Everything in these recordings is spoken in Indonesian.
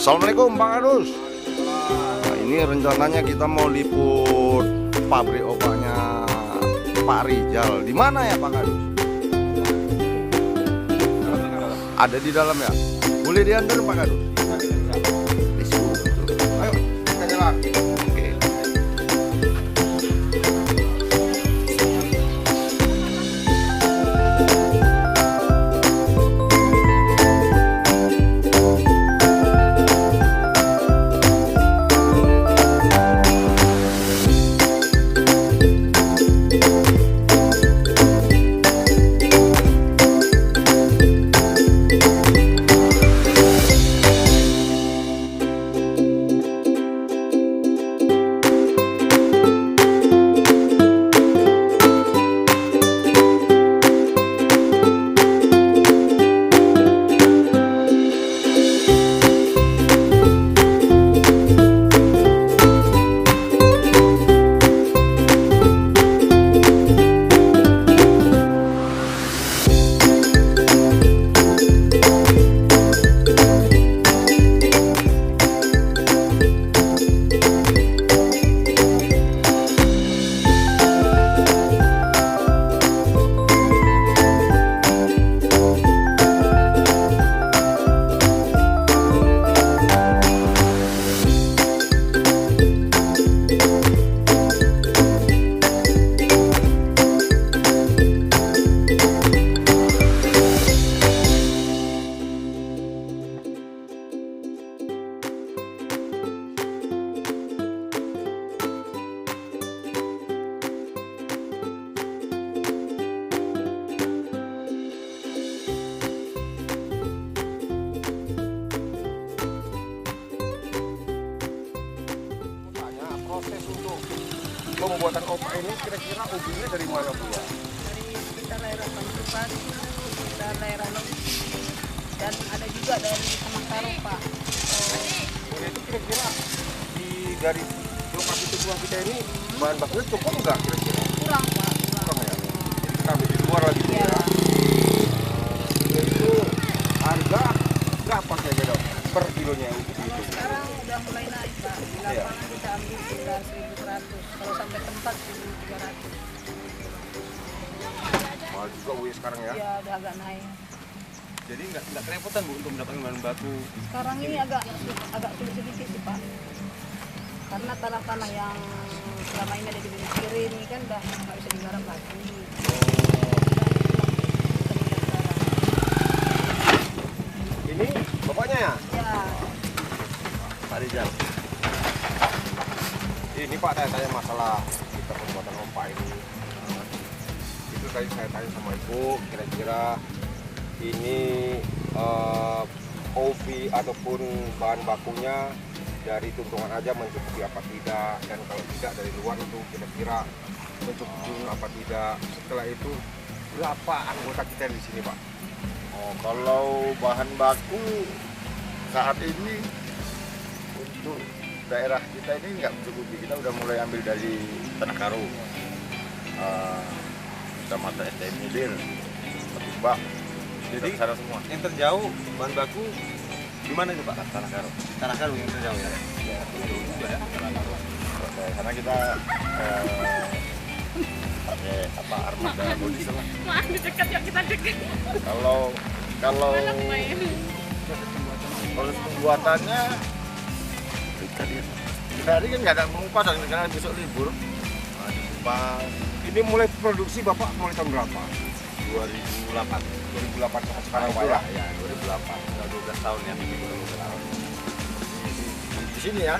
Assalamualaikum Pak Kadus. Nah, ini rencananya kita mau liput pabrik obatnya Pak Rizal. Di mana ya Pak Kadus? Ada di dalam ya? Boleh diantar Pak Kadus? Ayo, kita jalan. Oke. Pembuatan obat ini kira-kira ubinya dari mana Bu ya? Dari sekitar daerah Pantupan, sekitar daerah Longsi, dan ada juga dari Sementara Pak. Itu kira-kira dari lokasi tujuan kita ini bahan bakunya cukup nggak kira-kira? Kurang Pak. Kurang ya? Jadi kita ambil di luar lagi Ya. ya? Itu harga berapa kayaknya dok per kilonya ubi Kalau itu? sekarang udah mulai naik Pak. Di Iya. lapangan kita ambil sekitar 1.100. Kalau sampai tempat 1.300. Mahal juga Bu ya sekarang ya? Ya udah agak naik. Jadi nggak kerepotan Bu untuk mendapatkan bahan baku. Sekarang ini agak sulit sedikit sih Pak. Karena tanah-tanah yang selama ini ada di bibir kiri ini kan udah nggak bisa digarap lagi. Ini bapaknya ya? Ya, Pak Rizal. Ini Pak tanya masalah kita pembuatan opak ini. Itu tadi saya tanya sama Ibu, kira-kira ini obi ataupun bahan bakunya dari tuntungan aja mencukupi apa tidak, dan kalau tidak dari luar itu kira-kira mencukupi apa tidak. Setelah itu berapa anggota kita di sini Pak? Oh, kalau bahan baku saat ini untuk daerah kita ini nggak mencukupi. Kita udah mulai ambil dari Tanah Karo, Kecamatan STM Hilir, Petimbak, Jadi sana semua. yang terjauh bahan baku di mana itu Pak? Tanah Karo. Tanah Karo yang terjauh ya. Ya, Jauh juga ya. karena kita pakai apa armada diesel lah. Maaf dekat ya kita dekat. Kalau proses pembuatannya kita hari kan nggak ada mengupas karena besok libur. Nah, diupas Ini mulai produksi Bapak mulai tahun berapa? 2008. 2008 sampai sekarang Pak ya? Ya, 2008. Udah 12 tahun ya. 12 tahun. Di sini ya.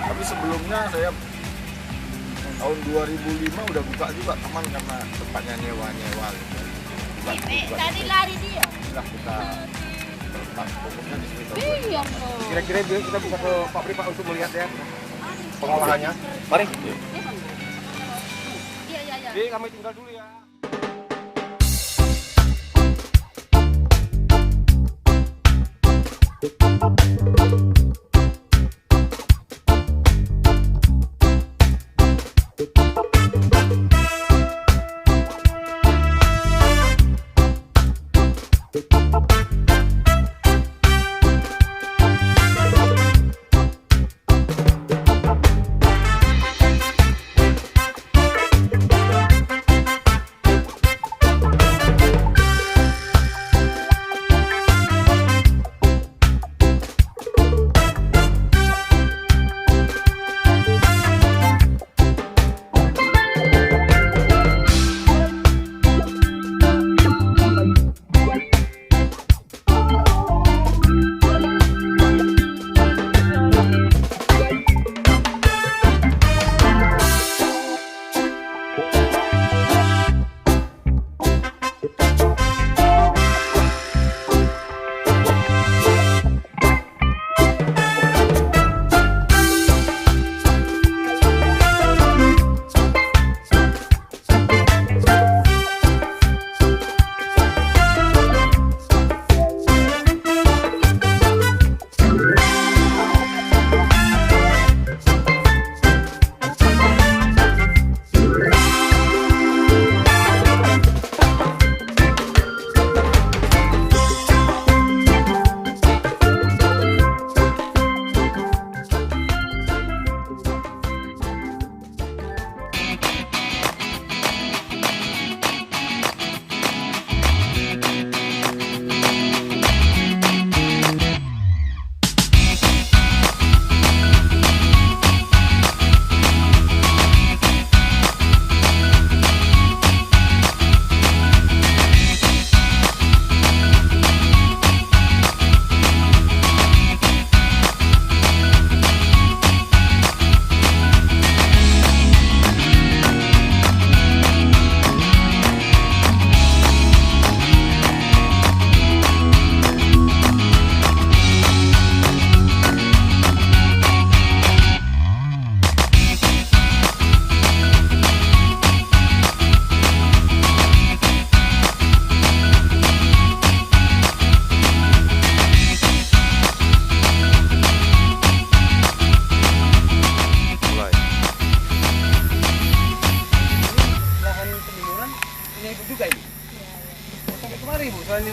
Tapi sebelumnya saya tahun 2005 udah buka juga teman karena tempatnya nyewa-nyewa gitu. Tadi lari dia. Lah kita tetap fokusnya di sini. Iya. Kira-kira kita bisa ke pabrik Pak untuk melihat ya pengolahannya. Mari. Iya, iya, iya. Jadi kami tinggal dulu ya.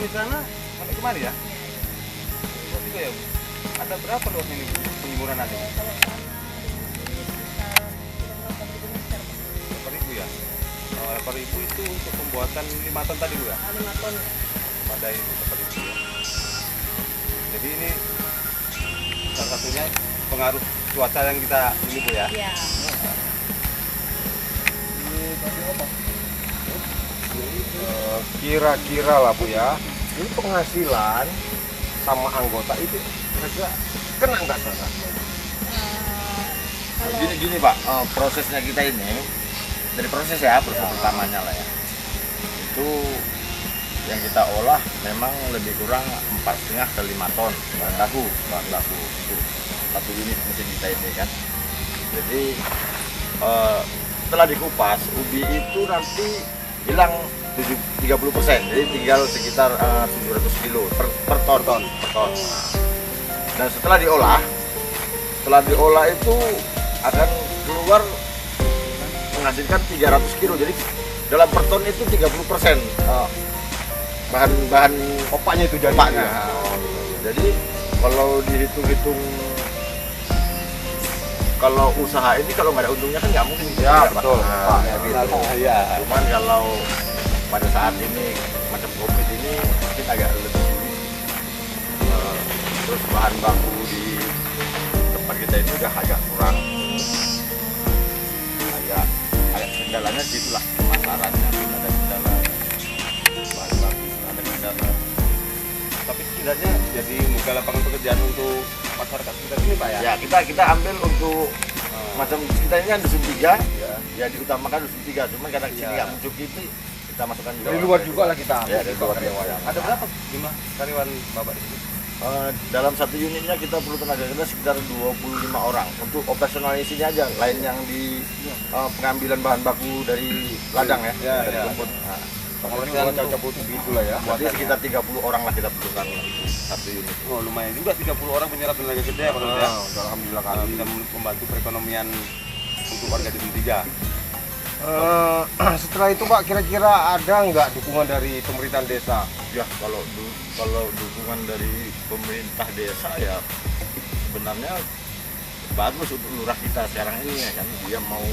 di sana sampai kemari ya? Luas juga ya. Ada berapa luas ini penjemuran nanti? Kalau sana di sekitar 8.000 ya? 8.000 itu untuk pembuatan 5 ton tadi Bu ya? 5 ton. Padai 8.000 ya. Jadi ini salah satunya pengaruh cuaca yang kita ini Bu ya? Iya. Kira-kira lah Bu ya, ini penghasilan sama anggota itu kira-kira kena nggak sana? Kalau Gini Pak, prosesnya kita ini dari proses pertamanya lah ya. Itu yang kita olah memang lebih kurang 4,5 ke 5 ton bahan baku itu satu unit mesin kita ini kan. Jadi setelah dikupas ubi itu nanti hilang 30%, jadi tinggal sekitar 700 kilo per ton. Dan setelah diolah itu akan keluar menghasilkan 300 kilo, jadi dalam per ton itu 30% bahan Opaknya itu jadi. opaknya. Jadi kalau dihitung-hitung, kalau usaha ini kalau nggak ada untungnya kan nggak mungkin. Ya Pak. betul. Nah, Pak, gitu. Iya. Cuman kalau pada saat ini macam COVID ini mungkin agak lebih sulit. Terus bahan baku di tempat kita ini udah agak kurang, agak kendalanya situlah pemasarannya ada kendala, bahan baku ada kendala. Tapi setidaknya jadi buka lapangan pekerjaan untuk masyarakat kita ini Pak ya? Ya kita ambil untuk macam kita ini kan dusun 3 ya diutamakan dusun 3, cuman karena sini Ya. nggak mencukupi kita masukkan juga Dari luar juga lah kita. ya dari luar ya. Ada berapa jumlah karyawan Bapak di sini? Dalam satu unitnya kita perlu tenaga kerja sekitar 25 orang untuk operasional isinya aja, lain yang di pengambilan bahan baku dari ladang ya, Ya, dari ya. rumput. Nah, Pengurusan Caca putih itulah ya. berarti sekitar 30 orang lah kita perlukan satu unit. Oh lumayan juga 30 orang menyerap tenaga kerja ya Pak Lurah, ya? Alhamdulillah Kalau kali. bisa membantu perekonomian untuk warga di Dusun 3. Setelah itu Pak, kira-kira ada nggak dukungan dari pemerintahan desa? Ya kalau dukungan dari pemerintah desa ya sebenarnya bagus untuk lurah kita sekarang ini ya kan, dia mau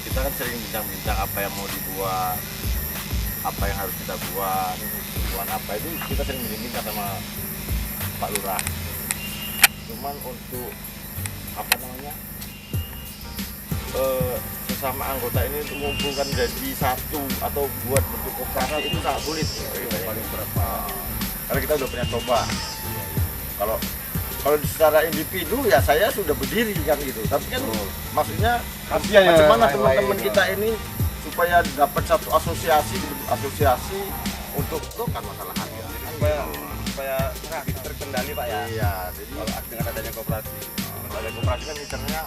kita kan sering bincang-bincang apa yang mau dibuat, apa yang harus kita buat apa itu kita sering bincang sama Pak Lurah. Cuman untuk apa namanya sesama anggota ini untuk mengumpulkan jadi satu atau buat bentuk koperasi itu sangat sulit. Paling berapa? Karena kita udah pernah coba. Kalau secara individu ya saya sudah berdiri kan gitu. Tapi kan maksudnya Kasihan ya, bagaimana lain-lain teman-teman ya. kita ini supaya dapat satu asosiasi untuk itu kan masalah harga. Supaya lebih terkendali Pak ya. Iya, jadi Kalau dengan adanya koperasi. kalau ada koperasi kan misalnya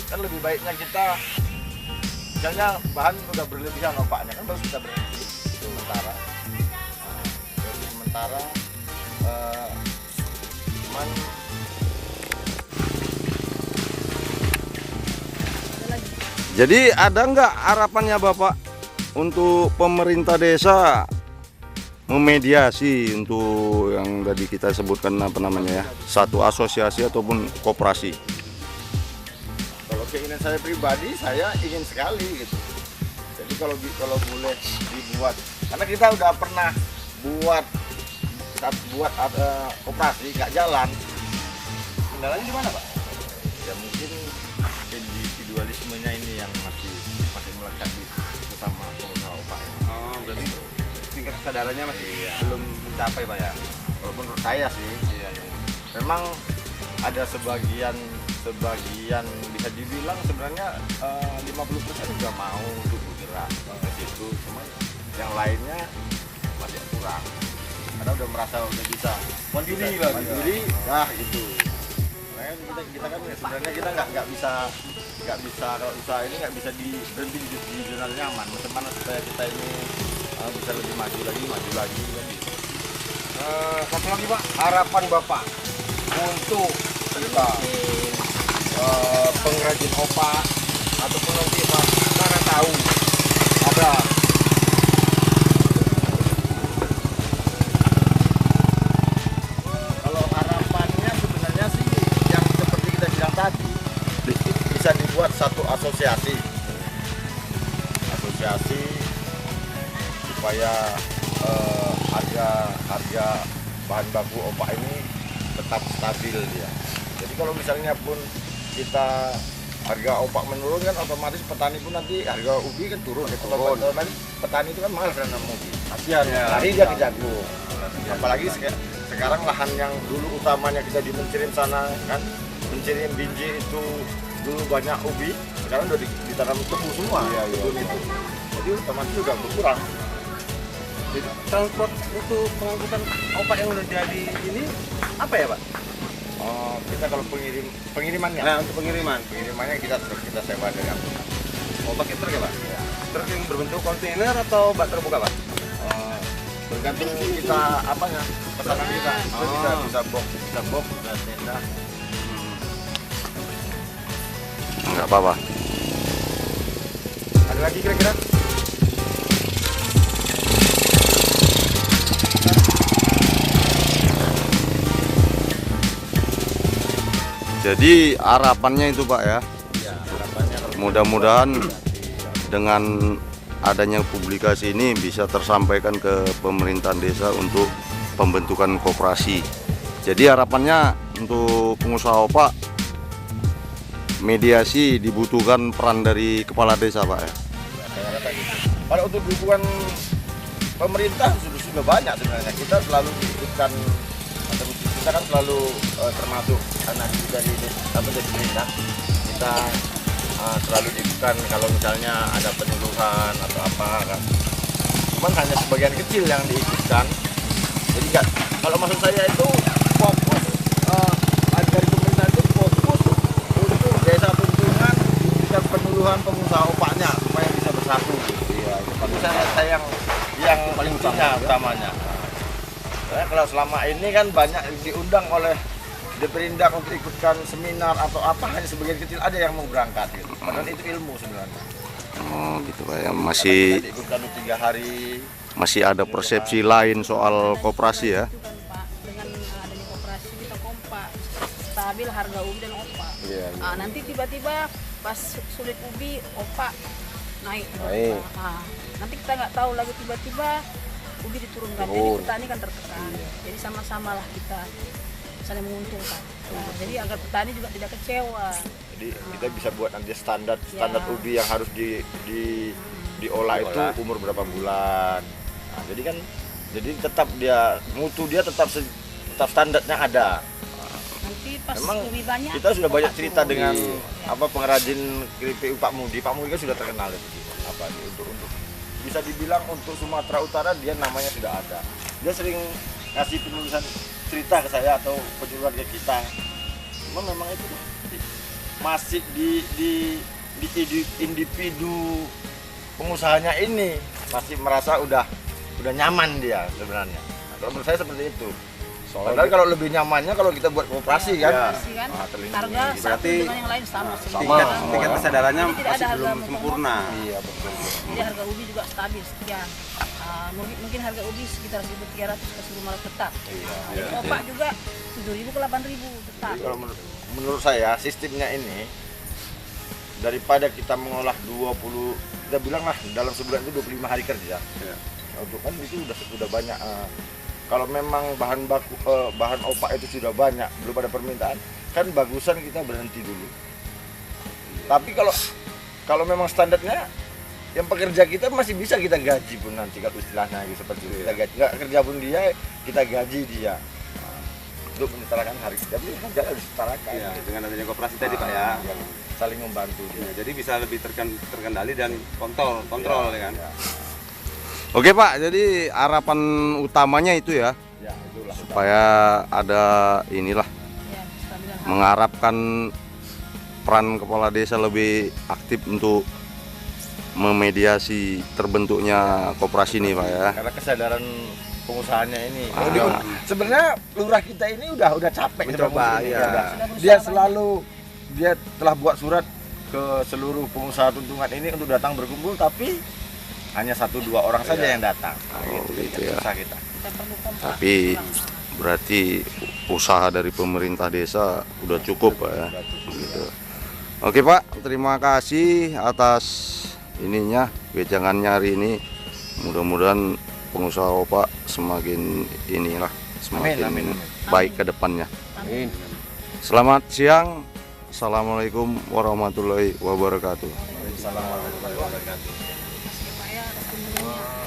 kan lebih baiknya kita misalnya bahan udah berlebihan opaknya kan baru kita berhenti sementara cuman Jadi ada nggak harapannya Bapak untuk pemerintah desa memediasi untuk yang tadi kita sebutkan apa namanya ya, satu asosiasi ataupun koperasi? kalau keinginan saya pribadi saya ingin sekali gitu. Jadi kalau boleh dibuat, karena kita udah pernah buat koperasi nggak jalan. Kendalanya di mana Pak? Ya mungkin individualismenya ini yang masih melekat di sesama pengusaha opak. Oh berarti tingkat kesadarannya masih belum mencapai Pak ya? Kalau menurut saya sih, memang ada sebagian bisa dibilang sebenarnya 50% juga mau untuk bergerak ke situ, cuman yang lainnya masih kurang. Karena udah merasa udah bisa mandiri, nah itu. Makanya kita kan sebenarnya kita nggak bisa kalau usaha ini nggak bisa berhenti di zona nyaman. Bagaimana supaya kita ini bisa lebih maju lagi kan gitu. Satu lagi Pak, harapan Bapak untuk kita pengrajin opak ataupun nanti Pak karena tahu ada buat satu asosiasi supaya harga bahan baku opak ini tetap stabil dia. Jadi kalau misalnya pun kita harga opak menurun kan otomatis petani pun nanti harga ubi kan turun. Otomatis petani itu kan mahal karena ubi. Kasihan, lari dia ke jagung. Apalagi sekarang lahan yang dulu utamanya kita di Mencirim sana kan, Mencirim Binjai itu dulu banyak ubi, sekarang udah ditanam tebu semua. Itu. Jadi otomatis juga berkurang. Jadi transport untuk pengangkutan opak yang udah jadi ini apa ya Pak? Kita kalau pengirimannya. Nah untuk Pengirimannya kita sewa dengan oh pakai truk ya Pak? Truk yang berbentuk kontainer atau bak terbuka Pak? bergantung kita apanya pesanan kita. Itu bisa box, bisa tenda. Nggak apa-apa. Ada lagi kira-kira? Jadi harapannya itu Pak ya, Ya, harapannya kalau mudah-mudahan dengan adanya publikasi ini bisa tersampaikan ke pemerintahan desa untuk pembentukan koperasi. Jadi harapannya untuk pengusaha opak, mediasi dibutuhkan peran dari kepala desa Pak ya. kalau untuk dukungan pemerintah sudah banyak sebenarnya. Kita selalu diikutkan, kita kan selalu termasuk karena dari pemerintah kita selalu diikutkan kalau misalnya ada penyuluhan atau apa kan. Cuman hanya sebagian kecil yang diikutkan. Jadi kan kalau maksud saya itu fokus dari pemerintah itu fokus untuk desa Tuntungan dan penyuluhan pengusaha opaknya supaya bisa bersatu. Iya, itu saya yang paling utamanya. Nah, kalau selama ini kan banyak diundang oleh Deperindak untuk ikutkan seminar atau apa, hanya sebagian kecil ada yang mau berangkat gitu. Padahal itu ilmu sebenarnya. Oh gitu Pak ya, Kita diikutkan 3 hari. masih ada persepsi lain soal koperasi ya. Itu kan Pak, dengan adanya koperasi kita kompak, stabil harga ubi dan opak. Iya, iya. Nanti tiba-tiba pas sulit ubi, opak naik. Naik. Nanti kita nggak tahu lagi tiba-tiba ubi diturunkan. Jadi Turun. petani kan tertekan. Jadi sama-sama lah kita saling menguntungkan. Jadi agar petani juga tidak kecewa. Jadi kita bisa buat nanti standar Ya. ubi yang harus diolah itu umur berapa bulan. Nah, jadi tetap mutu dia tetap standarnya ada. Nanti pas Memang lebih banyak kita sudah banyak opak cerita turun. dengan Ya. pengrajin keripik Pak Mudi. Pak Mudi kan sudah terkenal itu. Untuk bisa dibilang untuk Sumatera Utara dia namanya sudah ada. Dia sering ngasih penulisan cerita ke saya atau penyuluhan ke kita. Cuma memang itu masih di individu pengusahanya ini masih merasa udah nyaman dia sebenarnya. Nah, kalau menurut saya seperti itu. Padahal kalau lebih nyamannya kalau kita buat koperasi kan. Koperasi kan, terlindungi. harga satu Berarti dengan yang lain sama. tingkat kesadarannya Jadi tidak masih ada belum harga sempurna. Iya betul. Jadi harga ubi juga stabil sekian. Mungkin harga ubi sekitar 1.300 ke 1.500 tetap. Jadi opak juga 7.000 ke 8.000 tetap. Jadi kalau menurut saya sistemnya ini daripada kita mengolah 20, kita bilang lah dalam sebulan itu 25 hari kerja. Ya. Untuk kan itu sudah banyak. Kalau memang bahan opak itu sudah banyak, belum ada permintaan, kan bagusan kita berhenti dulu. Tapi kalau memang standarnya yang pekerja kita masih bisa kita gaji pun nanti kalau istilahnya gitu, seperti itu. Kita gaji, nggak kerja pun dia, kita gaji dia. Untuk menyetarakan harga, tapi harga harus disetarakan. Ya, dengan adanya koperasi tadi Pak ya. Saling membantu dia. Ya, jadi bisa lebih terkendali dan kontrol ya kan. Ya, Oke Pak, jadi harapan utamanya itu ya, ya itulah. supaya ada inilah Ya, kestabilan harga. mengharapkan peran kepala desa lebih aktif untuk memediasi terbentuknya koperasi ini Pak ya. Karena kesadaran pengusahanya ini. Ah. Sebenarnya lurah kita ini udah capek Mencoba, sama ini. ya. Udah. Dia telah buat surat ke seluruh pengusaha Tuntungan ini untuk datang berkumpul, tapi hanya 1-2 orang saja yang datang. Oh, gitu ya. Susah kita. Kita perlu kompak. Tapi berarti usaha dari pemerintah desa udah cukup Pak ya. Gitu. Oke Pak, terima kasih atas ininya wejangannya hari ini. Mudah-mudahan pengusaha Pak semakin inilah semakin Amin. baik ke depannya. Amin. Selamat siang. Assalamualaikum warahmatullahi wabarakatuh. Assalamualaikum warahmatullahi wabarakatuh. Pak ya atas kunjungannya.